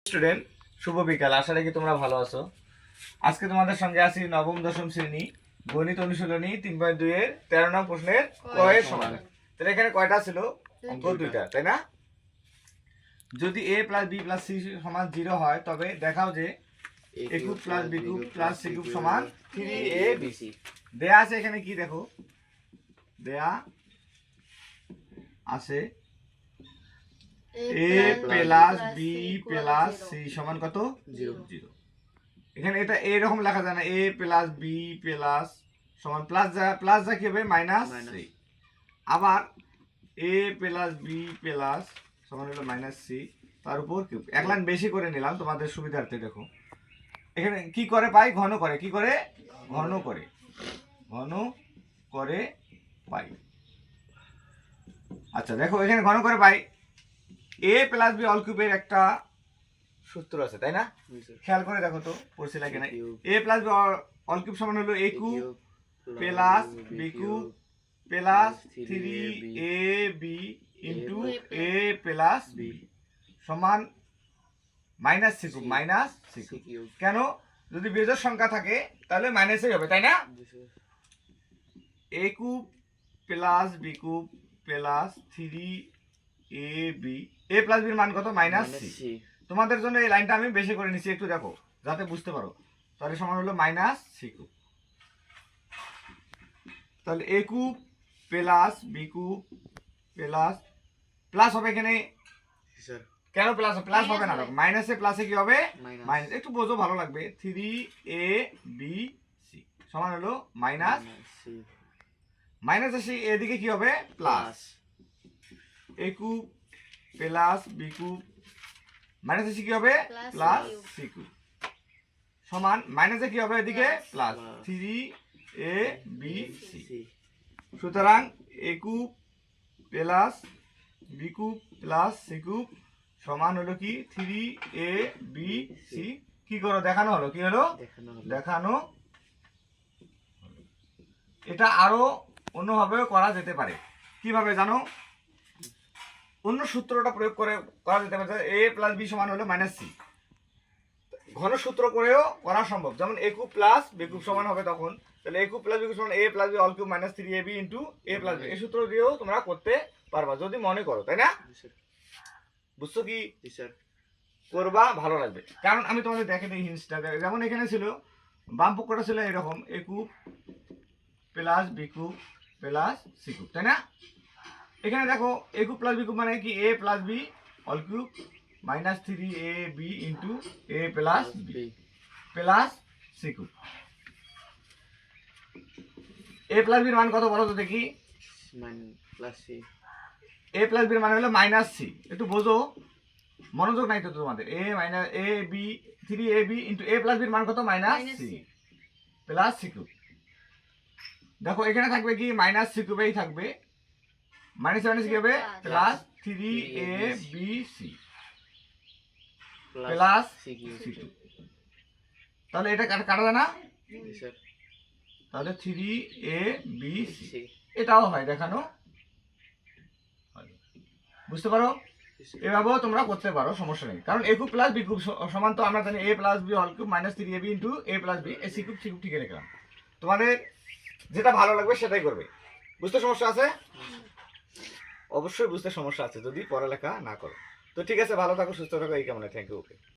Student, শুভ বিকাল। আশা রাখি তোমরা ভালো আছো। আজকে তোমাদের সঙ্গে আছি নবম দশম শ্রেণী গণিত অনুশীলনী 3.2 এর 13 নং প্রশ্নের কয়ের সমাধান। তাহলে এখানে কয়টা ছিল? অঙ্ক দুইটা, তাই না? যদি a + b + c = 0 হয় তবে দেখাও যে a³ + b³ + c³ = 3abc। দেয়া আছে এখানে কি দেখো, দেয়া আছে a + b + c = কত? 0। এখানে এটা এরকম লেখা যায় না, a + b = প্লাস যা কি হবে -3। আবার a + b = হলো -c, তার উপর কিউব। এক লাইন বেশি করে নিলাম তোমাদের সুবিধার্থে। দেখো এখানে কি করে পাই? ঘন করে। কি করে? ঘন করে। ঘন করে পাই। আচ্ছা দেখো এখানে ঘন করে পাই a + b অল কিউবের একটা সূত্র আছে, তাই না? খেয়াল করে দেখো তো পড়ছি লাগে না। a + b অল কিউব সমান হলো a³ + b³ + 3ab into a + b সমান -c³ কেন? যদি বিজোড় সংখ্যা থাকে তাহলে মাইনাসই হবে, তাই না? a³ + b³ + 3ab a + b এর মান কত? -c। তোমাদের জন্য এই লাইনটা আমি বেশি করে নিছি, একটু দেখো যাতে বুঝতে পারো। তাহলে সমান হলো -c³। তাহলে a³ + b³ প্লাস হবে এখানে। কেন প্লাস? প্লাস হবে না, মাইনাসে প্লাসে কি হবে? মাইনাস। একটু বোঝো, ভালো লাগবে। 3abc সমান হলো -c এদিকে কি হবে? প্লাস a³ + b³ -c কি হবে? প্লাস c³ সমান মাইনাসে কি হবে? এদিকে প্লাস 3abc। সুতরাং a³ + b³ + c³ সমান হলো কি? 3abc। কি করো? দেখানো হলো। কি হলো? দেখানো। এটা আরো অন্যভাবেও করা যেতে পারে। কিভাবে জানো? অন্য সূত্রটা প্রয়োগ করে করা যেতে পারে। a + b সমান হলো -c। ঘন সূত্র করেও করা সম্ভব। যেমন a³ + b³ সমান হবে তখন। তাহলে a³ + b³ সমান a + b all cube -3ab into a + b। এই সূত্র দিয়েও তোমরা করতে পারবা যদি মনে করো, তাই না? বুঝছো কি? করবা, ভালো লাগবে। কারণ আমি তোমাদের দেখে দিই হিন্টসটা। যেমন এখানে ছিল বাম পক্ষটা ছিল এরকম a³ + b³ + c³, তাই না? এখানে দেখো a³ + b³ মানে কি? a + b all cube -3ab into a + b plus c³। a + b এর মান কত বলো তো দেখি? a + b এর মান হলো -c। একটু বোঝো, মনোযোগ নাই তো তোমাদের। a b 3ab into a + b এর মান কত? -c প্লাস c³ দেখো এখানে থাকবে কি? -c³ এই থাকবে। -c কি হবে? Plus 3abc plus c³। তাহলে এটা কাটা যায় না? তাহলে 3abc এটাও হয়, দেখানো। বুঝতে পারো? এভাবেও তোমরা করতে পারো, সমস্যা নেই। কারণ a³ + b³ সমান তো আমরা জানি a + b all cube -3ab into a + b। এই c³ ঠিক রেখে তোমাদের যেটা ভালো লাগবে সেটাই করবে। বুঝতে সমস্যা আছে? অবশ্যই বুঝতে সমস্যা আছে যদি পড়ালেখা না করো। তো ঠিক আছে, ভালো থাকো, সুস্থ থাকো, এই কামনায়। Thank you. ওকে।